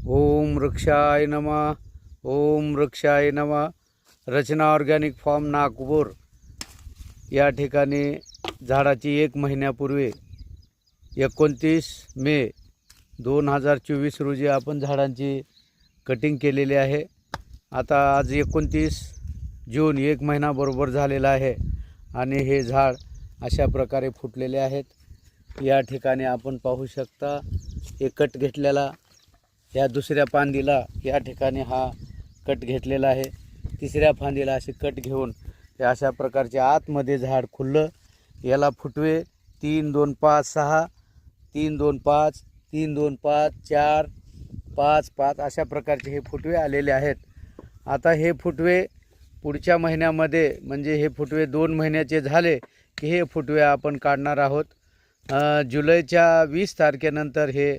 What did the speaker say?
ओम वृक्षाय नमः. ओम वृक्षाय नमः. रचना organic form Nagpur या ठिकाणी झाडाची 1 महिन्यापूर्वी 29 मे 2024 रोजी आपण झाडांची कटिंग केलेली आहे. आता आज 29 जून 1 महिना बरोबर झालेला आहे आणि हे झाड अशा प्रकारे फुटलेले आहेत. या ठिकाणी आपण पाहू शकता हे कट घेतलेला, या दुसऱ्या फांदीला या ठिकाणी हा कट घेतलेला आहे. तिसऱ्या फांदीला असे कट घेऊन हे अशा प्रकारचे आतमध्ये झाड खुल्लं. याला फुटवे 3 2 5 6 3 2 5 3 2 5 4 5 5 अशा प्रकारचे हे फुटवे आलेले आहेत. आता हे फुटवे पुढच्या महिन्यामध्ये म्हणजे हे फुटवे 2 महिन्याचे झाले की हे फुटवे आपण काढणार आहोत. जुलैच्या 20 तारखेनंतर हे